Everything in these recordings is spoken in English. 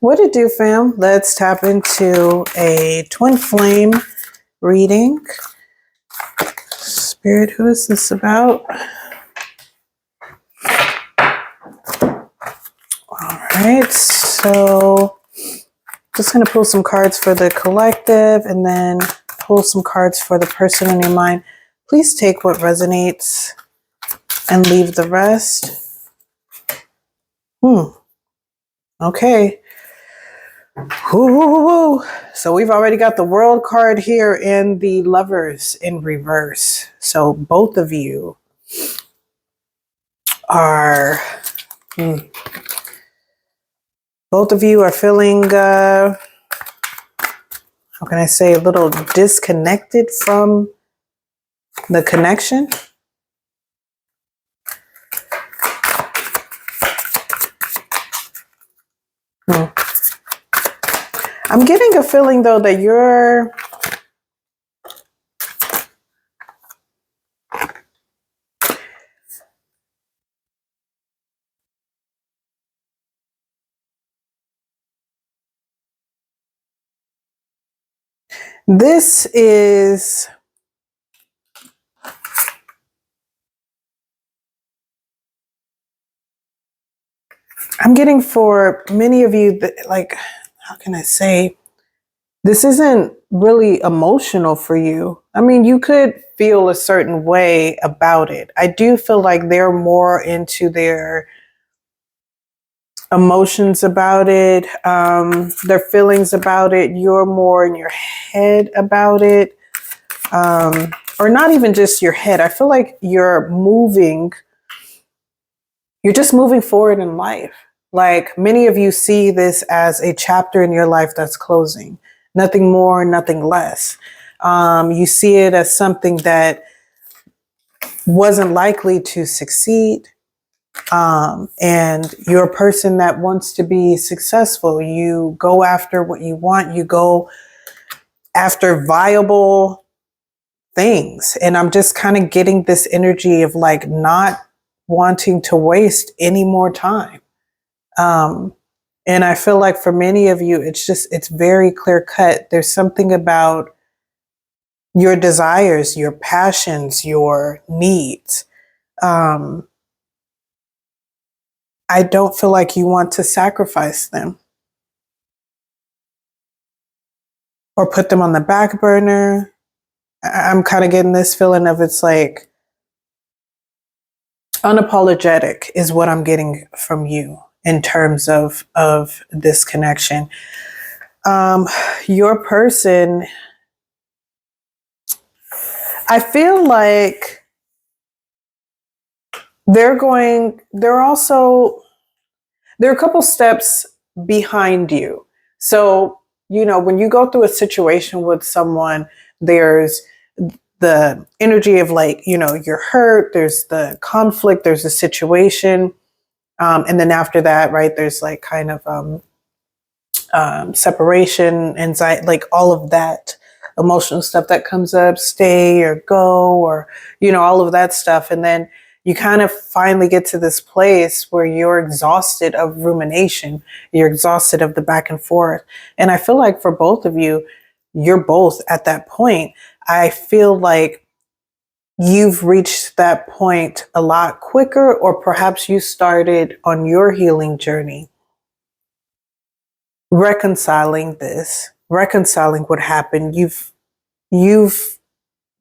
What it do, fam? Let's tap into a twin flame reading. Spirit, who is this about? All right, so just going to pull some cards for the collective and then pull some cards for the person in your mind. Please take what resonates and leave the rest. Okay. Ooh. So we've already got the World card here and the Lovers in reverse. So both of you are feeling how can I say, a little disconnected from the connection. I'm getting a feeling though that you're this is I'm getting for many of you that, like, how can I say, this isn't really emotional for you. I mean, you could feel a certain way about it. I do feel like they're more into their emotions about it, their feelings about it. You're more in your head about it, or not even just your head. I feel like you're just moving forward in life. Like, many of you see this as a chapter in your life that's closing. Nothing more, nothing less. You see it as something that wasn't likely to succeed. And you're a person that wants to be successful. You go after what you want. You go after viable things. And I'm just kind of getting this energy of like not wanting to waste any more time. And I feel like for many of you, it's very clear cut. There's something about your desires, your passions, your needs. I don't feel like you want to sacrifice them or put them on the back burner. I'm kind of getting this feeling of it's like unapologetic is what I'm getting from you in terms of this connection. Your person, I feel like they're a couple steps behind you. So, you know, when you go through a situation with someone, there's the energy of like, you know, you're hurt, there's the conflict, there's the situation. And then after that, right, there's like kind of separation, anxiety, like all of that emotional stuff that comes up, stay or go, or, you know, all of that stuff. And then you kind of finally get to this place where you're exhausted of rumination. You're exhausted of the back and forth. And I feel like for both of you, you're both at that point. I feel like you've reached that point a lot quicker, or perhaps you started on your healing journey, reconciling what happened.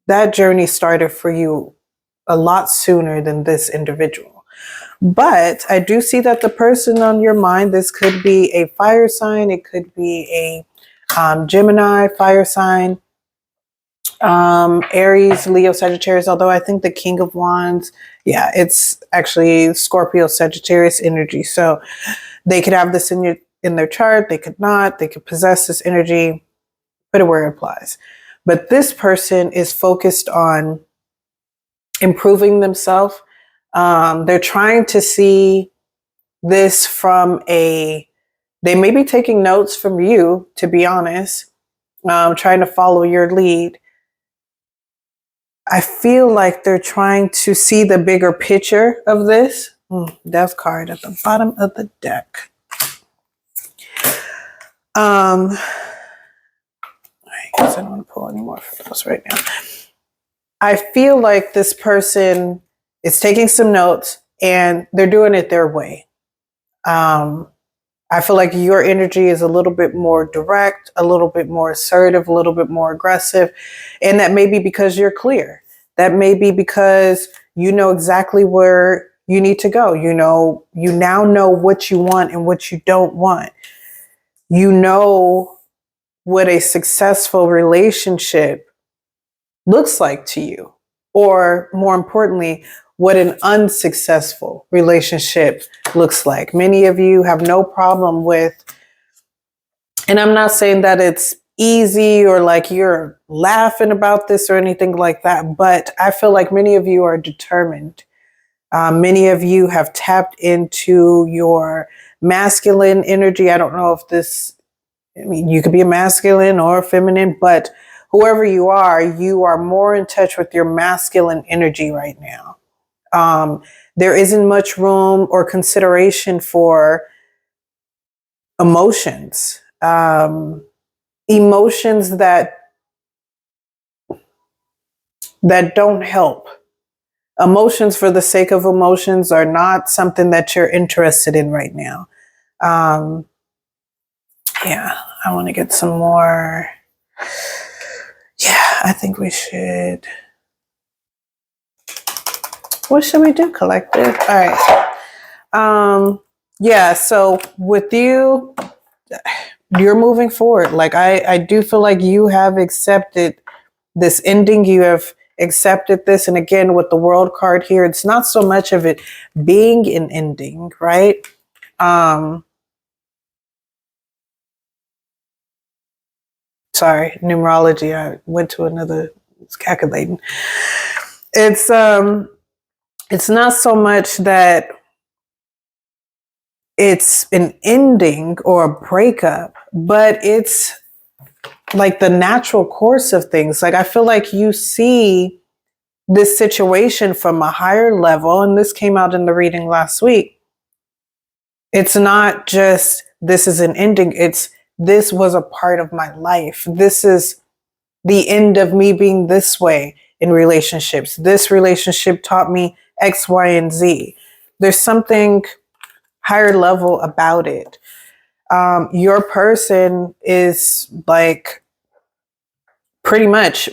That journey started for you a lot sooner than this individual. But I do see that the person on your mind, this could be a fire sign. It could be a Gemini fire sign, Aries, Leo, Sagittarius, although I think the King of Wands, yeah, it's actually Scorpio, Sagittarius energy. So they could have this in their chart. They could not. They could possess this energy, put it where it applies. But this person is focused on improving themselves. They're trying to see this from they may be taking notes from you, to be honest, trying to follow your lead. I feel like they're trying to see the bigger picture of this. Death card at the bottom of the deck. I guess I don't want to pull any more photos right now. I feel like this person is taking some notes and they're doing it their way. I feel like your energy is a little bit more direct, a little bit more assertive, a little bit more aggressive. And that may be because you're clear. That may be because you know exactly where you need to go. You now know what you want and what you don't want. You know what a successful relationship looks like to you, or more importantly, what an unsuccessful relationship looks like. Many of you have no problem with, and I'm not saying that it's easy or like you're laughing about this or anything like that, but I feel like many of you are determined. Many of you have tapped into your masculine energy. I don't know if you could be a masculine or a feminine, but whoever you are more in touch with your masculine energy right now. There isn't much room or consideration for emotions, emotions that don't help. Emotions for the sake of emotions are not something that you're interested in right now. Yeah, I want to get some more. Yeah, I think we should. What should we do, collective? All right. Yeah, so with you, you're moving forward. Like I do feel like you have accepted this ending. You have accepted this. And again, with the World card here, it's not so much of it being an ending, right? Sorry, numerology. I went to another, it's calculating. It's not so much that it's an ending or a breakup, but it's like the natural course of things. Like I feel like you see this situation from a higher level, and this came out in the reading last week. It's not just this is an ending, it's this was a part of my life. This is the end of me being this way in relationships. This relationship taught me X, Y, and Z. There's something higher level about it. Your person is like pretty much,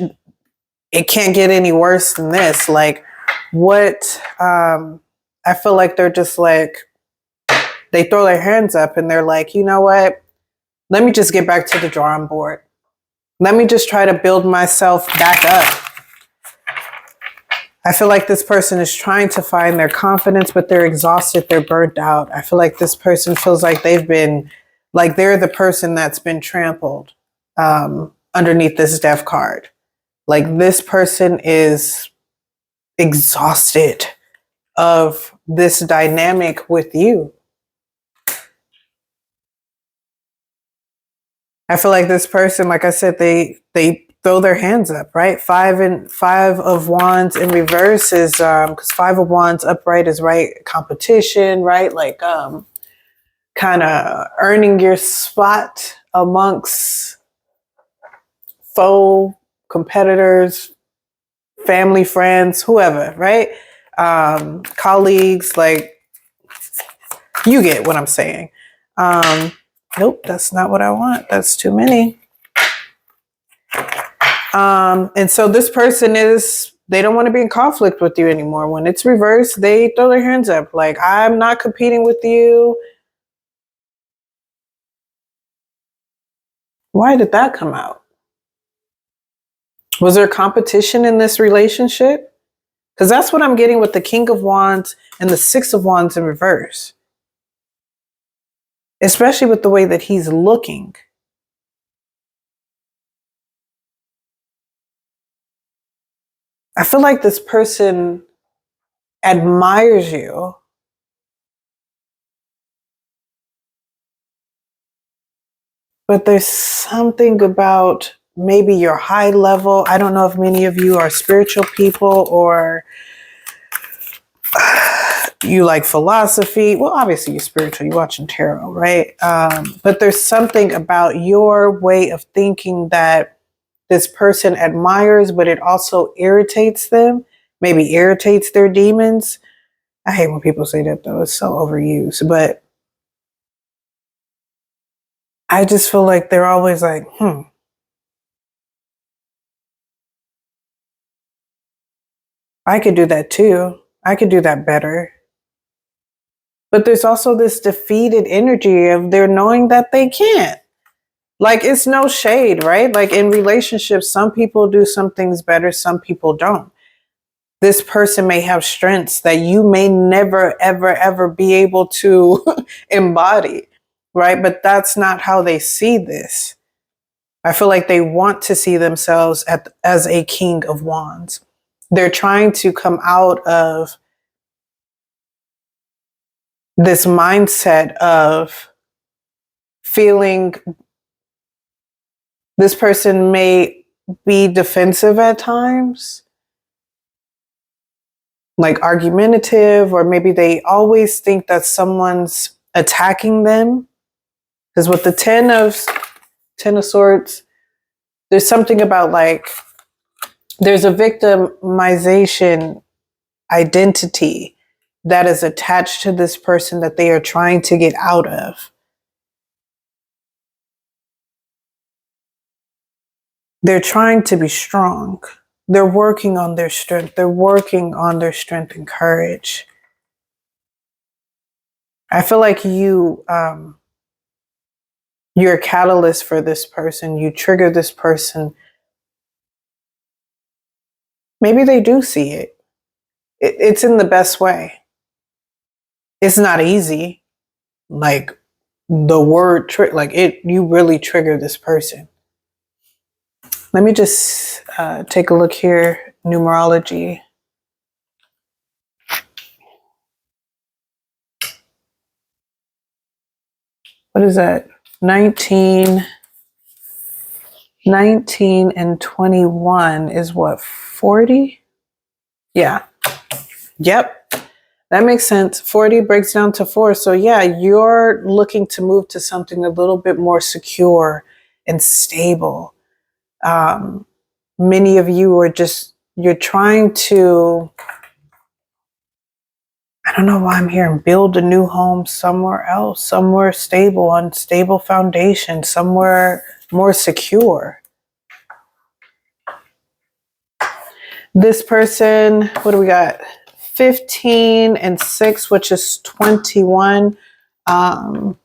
it can't get any worse than this. Like what, I feel like they're just like, they throw their hands up and they're like, you know what? Let me just get back to the drawing board. Let me just try to build myself back up. I feel like this person is trying to find their confidence, but they're exhausted. They're burnt out. I feel like this person feels like they're the person that's been trampled underneath this death card. Like this person is exhausted of this dynamic with you. I feel like this person, like I said, they throw their hands up, right? Five of Wands in reverse is because Five of Wands upright is right competition, right? Like kind of earning your spot amongst foe competitors, family, friends, whoever, right? Colleagues, like you get what I'm saying. Nope, that's not what I want. That's too many. And so this person they don't want to be in conflict with you anymore. When it's reversed, they throw their hands up. Like, I'm not competing with you. Why did that come out? Was there competition in this relationship? Because that's what I'm getting with the King of Wands and the Six of Wands in reverse. Especially with the way that he's looking. I feel like this person admires you. But there's something about maybe your high level. I don't know if many of you are spiritual people or you like philosophy. Well, obviously you're spiritual. You're watching tarot, right? But there's something about your way of thinking that this person admires, but it also irritates them. Maybe irritates their demons. I hate when people say that though. It's so overused. But I just feel like they're always like, I could do that too. I could do that better. But there's also this defeated energy of they're knowing that they can't. Like, it's no shade, right? Like in relationships, some people do some things better, some people don't. This person may have strengths that you may never, ever, ever be able to embody, right? But that's not how they see this. I feel like they want to see themselves as a king of wands. They're trying to come out of this mindset of feeling this person may be defensive at times, like argumentative, or maybe they always think that someone's attacking them. Because with the Ten of Swords, there's something about like, there's a victimization identity that is attached to this person that they are trying to get out of. They're trying to be strong. They're working on their strength. They're working on their strength and courage. I feel like you're a catalyst for this person. You trigger this person. Maybe they do see it. It's in the best way. It's not easy. Like the word you really trigger this person. Let me just take a look here. Numerology. What is that? 19 and 21 is what? 40? Yeah. Yep. That makes sense. 40 breaks down to 4. So yeah, you're looking to move to something a little bit more secure and stable. Many of you are you're trying to, I don't know why I'm here, and build a new home somewhere else, somewhere stable, on stable foundation, somewhere more secure. This person, what do we got? 15 and 6, which is 21. The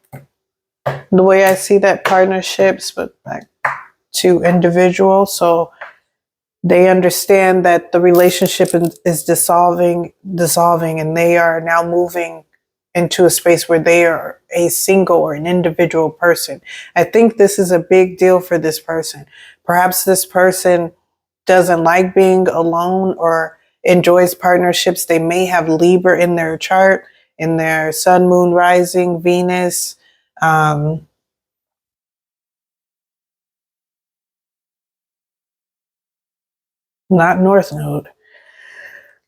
way I see that, partnerships, but like two individuals. So they understand that the relationship is dissolving, and they are now moving into a space where they are a single or an individual person. I think this is a big deal for this person. Perhaps this person doesn't like being alone or enjoys partnerships. They may have Libra in their chart, in their sun, moon, rising, Venus. Not North Node.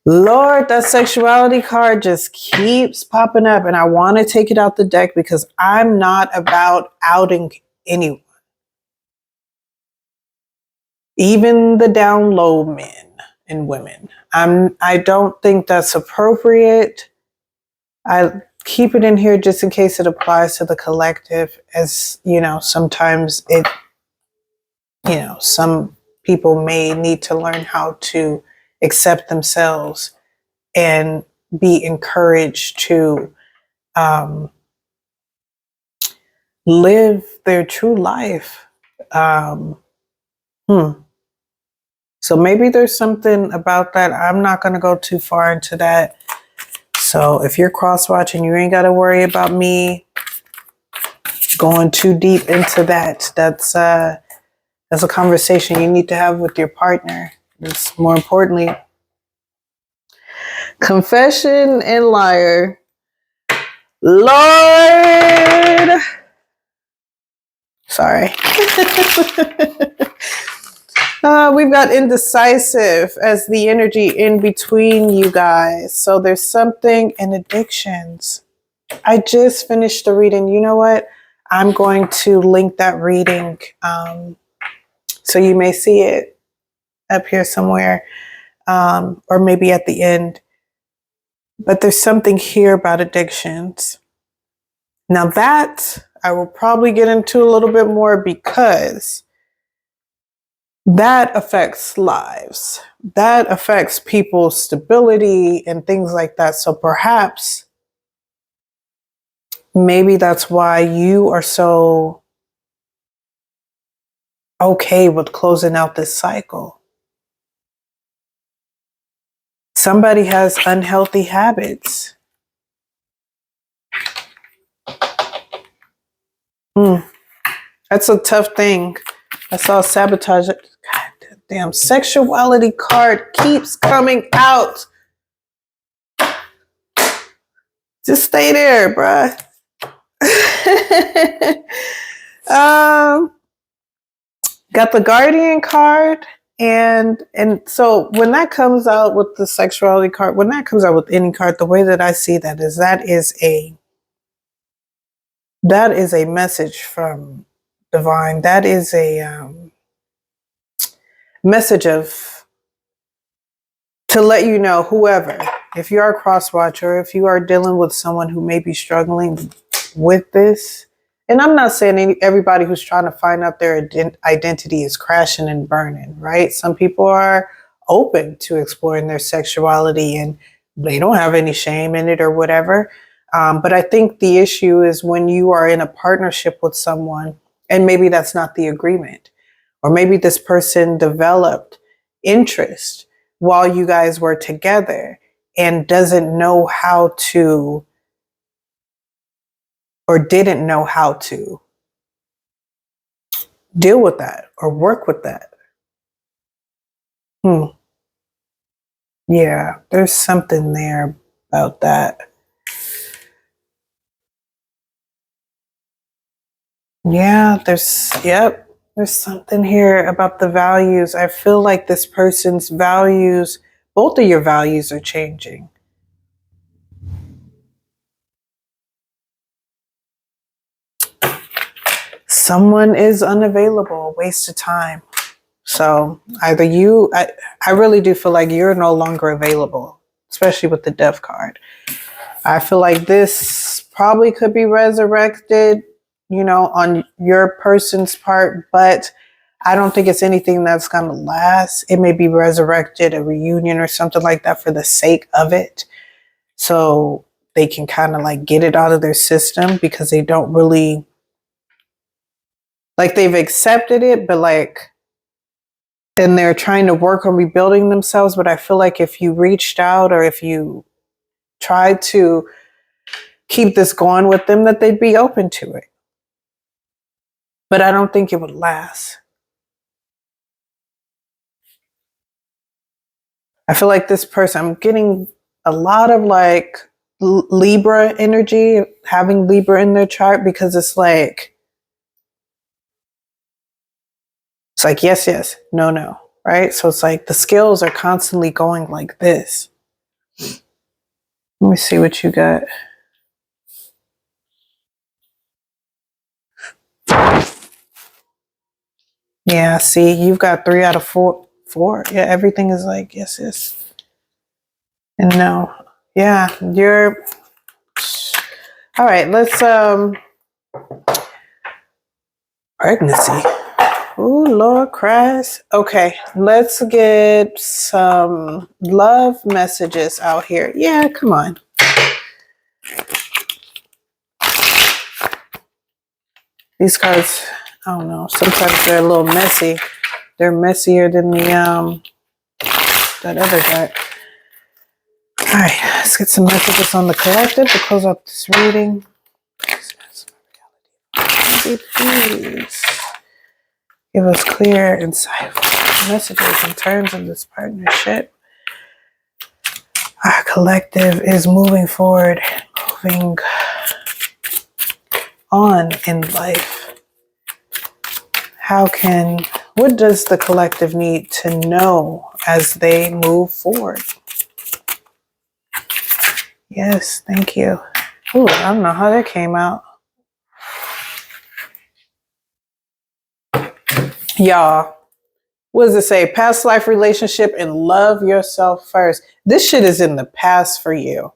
Lord, that sexuality card just keeps popping up, and I want to take it out the deck because I'm not about outing anyone. Even the down low men and women. I don't think that's appropriate. I keep it in here just in case it applies to the collective, as you know, sometimes some people may need to learn how to accept themselves and be encouraged to live their true life. So maybe there's something about that. I'm not going to go too far into that. So if you're cross-watching, you ain't got to worry about me going too deep into that. That's a conversation you need to have with your partner. It's more importantly, confession and liar. Lord. Sorry. We've got indecisive as the energy in between you guys. So there's something in addictions. I just finished the reading. You know what? I'm going to link that reading. So you may see it up here somewhere, or maybe at the end. But there's something here about addictions. Now that I will probably get into a little bit more because that affects lives. That affects people's stability and things like that. So perhaps maybe that's why you are so okay with closing out this cycle. Somebody has unhealthy habits. That's a tough thing. I saw sabotage. God damn, sexuality card keeps coming out. Just stay there, bruh. Got the Guardian card. And so when that comes out with the sexuality card, when that comes out with any card, the way that I see that is that is a message from divine. That is a message of to let you know, whoever, if you are a cross watcher, if you are dealing with someone who may be struggling with this, and I'm not saying everybody who's trying to find out their identity is crashing and burning, right? Some people are open to exploring their sexuality and they don't have any shame in it or whatever. But I think the issue is when you are in a partnership with someone and maybe that's not the agreement, or maybe this person developed interest while you guys were together and doesn't know how to, or didn't know how to deal with that or work with that. Yeah, there's something there about that. Yeah, there's something here about the values. I feel like this person's values, both of your values are changing. Someone is unavailable, waste of time. So either I really do feel like you're no longer available, especially with the Death card. I feel like this probably could be resurrected, on your person's part, but I don't think it's anything that's going to last. It may be resurrected, a reunion or something like that for the sake of it. So they can kind of like get it out of their system because they don't really, like, they've accepted it, but like, and they're trying to work on rebuilding themselves. But I feel like if you reached out or if you tried to keep this going with them, that they'd be open to it. But I don't think it would last. I feel like this person, I'm getting a lot of like Libra energy, having Libra in their chart, because it's like yes, no, right? So it's like the scales are constantly going like this. Let me see what you got. Yeah, see, you've got 3 out of 4. Yeah, everything is like yes, and no. Yeah, you're all right. Let's pregnancy. Ooh, Lord Christ. Okay, let's get some love messages out here. Yeah, come on. These cards, I don't know. Sometimes they're a little messy. They're messier than the that other deck. All right, let's get some messages on the collective to close up this reading. Please give us clear, insightful messages in terms of this partnership. Our collective is moving forward, moving on in life. How can What does the collective need to know as they move forward? Yes, thank you. Ooh, I don't know how that came out. Y'all, what does it say? Past life relationship and love yourself first. This shit is in the past for you.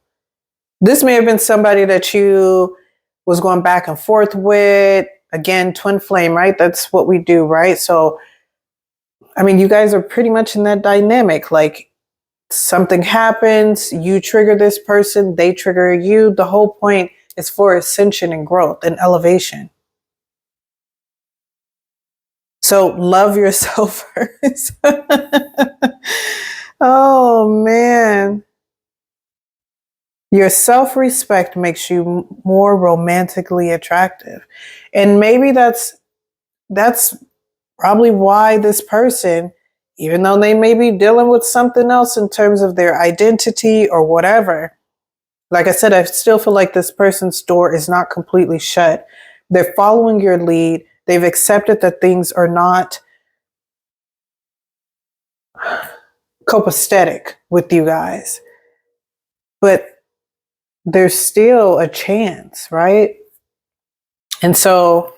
This may have been somebody that you was going back and forth with. Again, twin flame, right? That's what we do, right? So, I mean, you guys are pretty much in that dynamic. Like, something happens, you trigger this person, they trigger you. The whole point is for ascension and growth and elevation. So love yourself first. Oh man. Your self-respect makes you more romantically attractive. And maybe that's probably why this person, even though they may be dealing with something else in terms of their identity or whatever, like I said, I still feel like this person's door is not completely shut. They're following your lead. They've accepted that things are not copacetic with you guys, but there's still a chance, right? And so,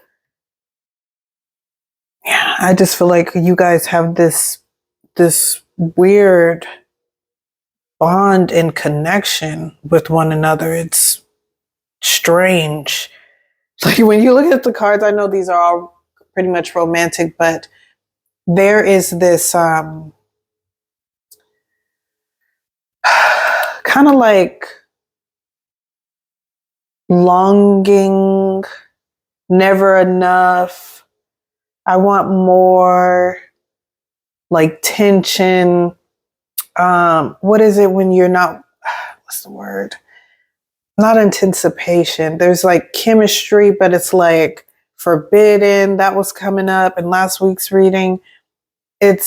yeah, I just feel like you guys have this weird bond and connection with one another. It's strange. Like when you look at the cards, I know these are all pretty much romantic, but there is this kind of like longing, never enough. I want more, like tension. What is it when you're not, what's the word? Not anticipation. There's like chemistry, but it's like forbidden. That was coming up in last week's reading. I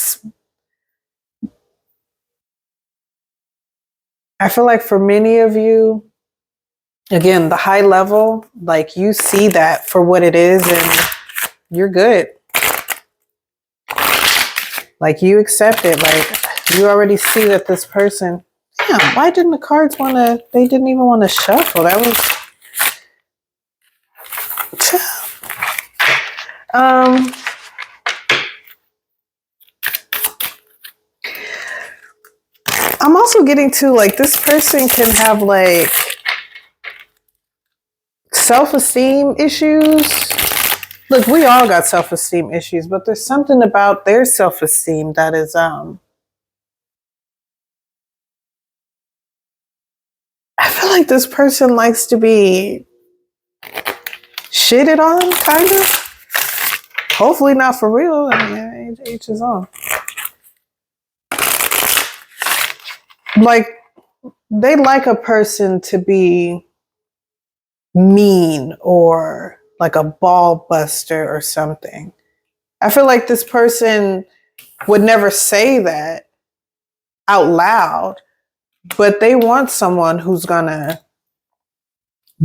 feel like for many of you, again, the high level, like you see that for what it is and you're good. Like you accept it. Like you already see that this person, damn, why didn't the cards they didn't even want to shuffle. That was, I'm also getting to like this person can have like self-esteem issues. Look, we all got self-esteem issues, but there's something about their self-esteem that is I feel like this person likes to be shitted on, kind of. Hopefully not for real. I mean, each his own. Like, they like a person to be mean or like a ball buster or something. I feel like this person would never say that out loud, but they want someone who's gonna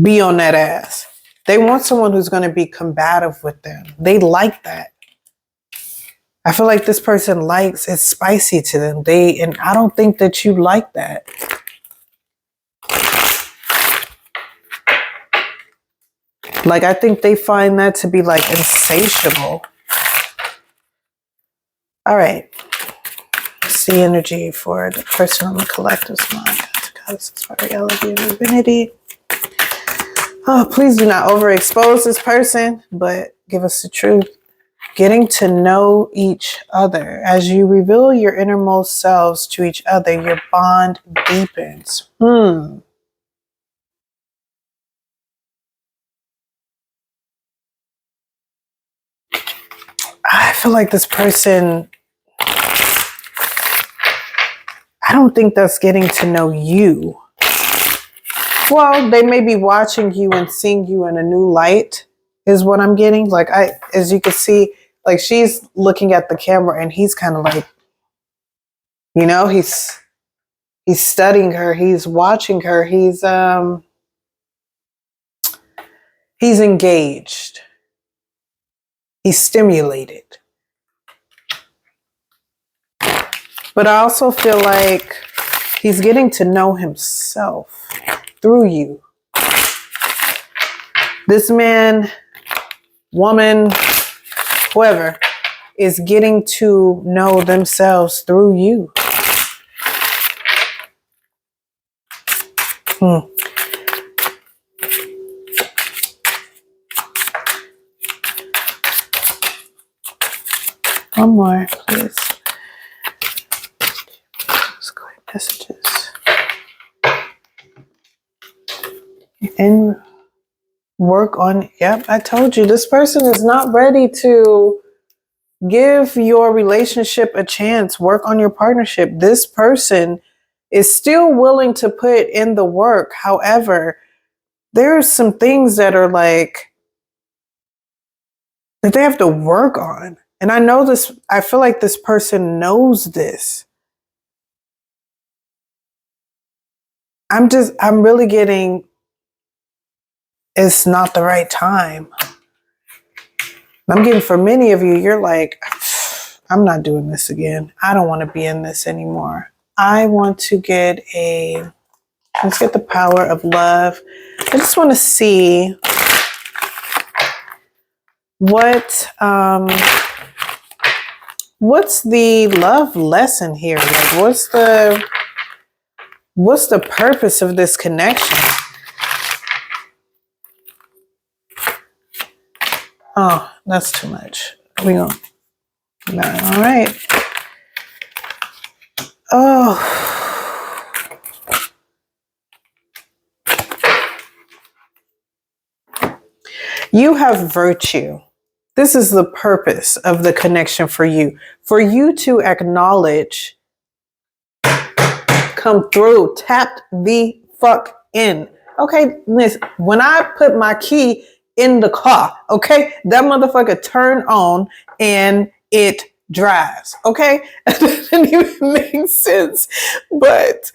be on that ass. They want someone who's gonna be combative with them. They like that. I feel like this person likes it's spicy to them. And I don't think that you like that. Like, I think they find that to be like insatiable. All right. See energy for the person on the collective's mind. Goddess, reality, and divinity. Oh, please do not overexpose this person, but give us the truth. Getting to know each other. As you reveal your innermost selves to each other, your bond deepens. I feel like this person, I don't think that's getting to know you. Well, they may be watching you and seeing you in a new light is what I'm getting. Like as you can see, like she's looking at the camera and he's kind of like, you know, he's studying her. He's watching her. He's engaged. He's stimulated. But I also feel like he's getting to know himself through you. This man, woman, whoever, is getting to know themselves through you. One more, please. Let's go ahead. Messages. And work on, yep, I told you, this person is not ready to give your relationship a chance. Work on your partnership. This person is still willing to put in the work. However, there are some things that are like, that they have to work on. And I know this, I feel like this person knows this. I'm really getting, it's not the right time. I'm getting, for many of you, you're like, I'm not doing this again. I don't want to be in this anymore. I want to get let's get the power of love. I just want to see what's the love lesson here? Like, what's the purpose of this connection? Oh, that's too much. We don't. No, all right. Oh. You have virtue. This is the purpose of the connection for you. For you to acknowledge, come through, tap the fuck in. Okay, listen, when I put my key in the car, okay, that motherfucker turn on and it drives, okay? That doesn't even make sense, but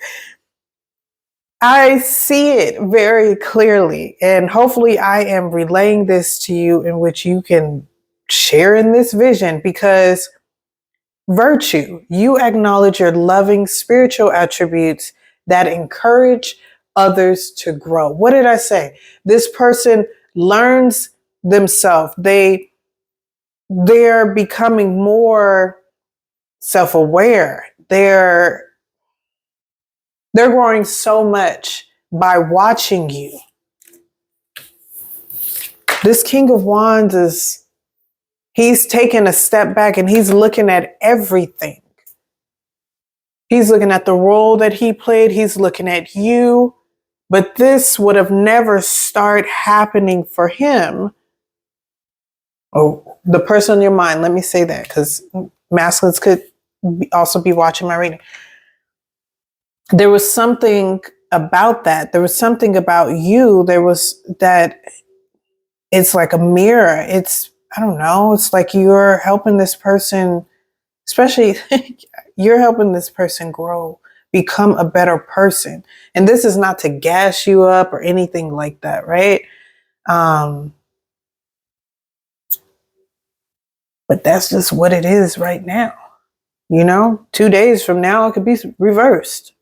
I see it very clearly, and hopefully I am relaying this to you in which you can share in this vision, because virtue, you acknowledge your loving spiritual attributes that encourage others to grow. What did I say? This person learns themselves. They're becoming more self-aware. They're growing so much by watching you. This King of Wands he's taking a step back and he's looking at everything. He's looking at the role that he played. He's looking at you. But this would have never started happening for him. Oh, the person in your mind, let me say that, because masculines could also be watching my reading. There was something about that. There was something about you. There was that it's like a mirror. I don't know. It's like you're helping this person, especially you're helping this person grow, become a better person. And this is not to gas you up or anything like that, right? But that's just what it is right now. 2 days from now, it could be reversed.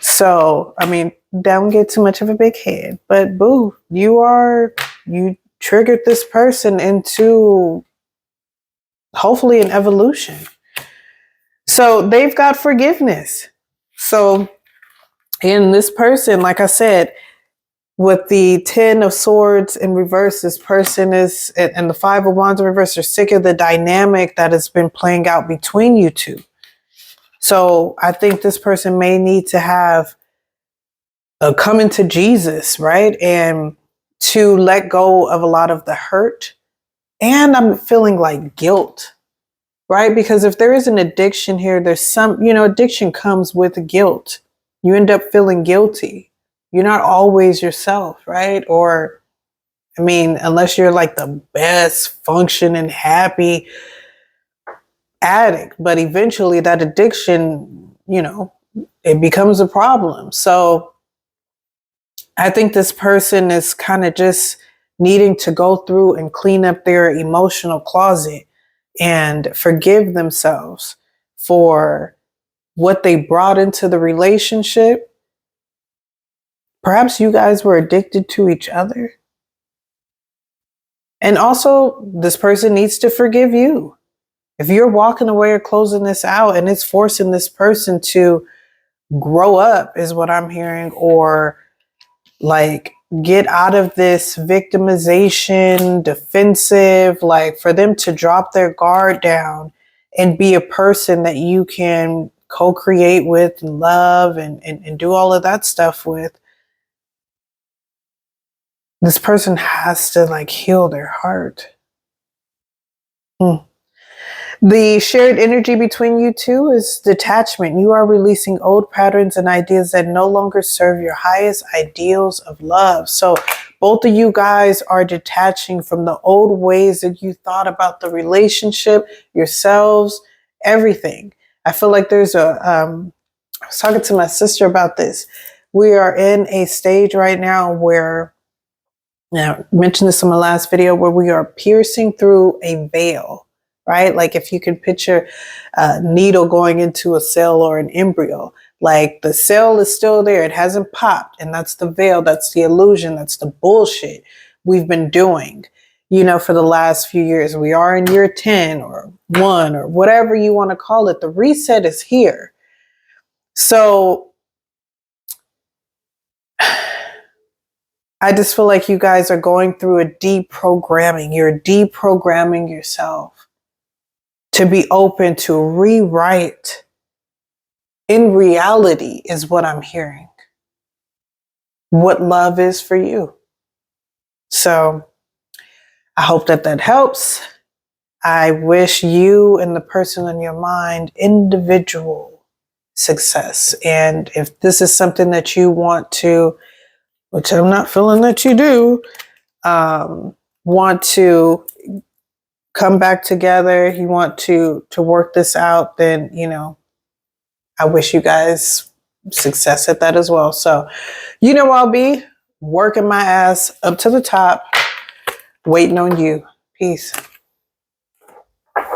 So, I mean, don't get too much of a big head, but boo, you triggered this person into hopefully an evolution. So they've got forgiveness. So in this person, like I said, with the 10 of Swords in reverse, this person is, and the 5 of Wands in reverse, are sick of the dynamic that has been playing out between you two. So I think this person may need to have a coming to Jesus, right? And to let go of a lot of the hurt. And I'm feeling like guilt, right? Because if there is an addiction here, there's some, addiction comes with guilt. You end up feeling guilty. You're not always yourself, right? Or, I mean, unless you're like the best functioning, happy addict, but eventually that addiction, it becomes a problem. So I think this person is kind of just needing to go through and clean up their emotional closet and forgive themselves for what they brought into the relationship. Perhaps you guys were addicted to each other. And also, this person needs to forgive you. If you're walking away or closing this out and it's forcing this person to grow up, is what I'm hearing, or like get out of this victimization, defensive, like for them to drop their guard down and be a person that you can co-create with and love and do all of that stuff with. This person has to like heal their heart. The shared energy between you two is detachment. You are releasing old patterns and ideas that no longer serve your highest ideals of love. So both of you guys are detaching from the old ways that you thought about the relationship, yourselves, everything. I feel like there's I was talking to my sister about this. We are in a stage right now where, now, I mentioned this in my last video, where we are piercing through a veil, right? Like if you can picture a needle going into a cell or an embryo, like the cell is still there. It hasn't popped. And that's the veil. That's the illusion. That's the bullshit we've been doing, you know, for the last few years. We are in year 10 or 1 or whatever you want to call it. The reset is here. So I just feel like you guys are going through a deprogramming. You're deprogramming yourself to be open to rewrite in reality, is what I'm hearing, what love is for you. So I hope that that helps. I wish you and the person in your mind individual success. And if this is something that you want to, which I'm not feeling that you do, want to come back together, you want to work this out, then, you know, I wish you guys success at that as well. So, you know, I'll be working my ass up to the top, waiting on you. Peace.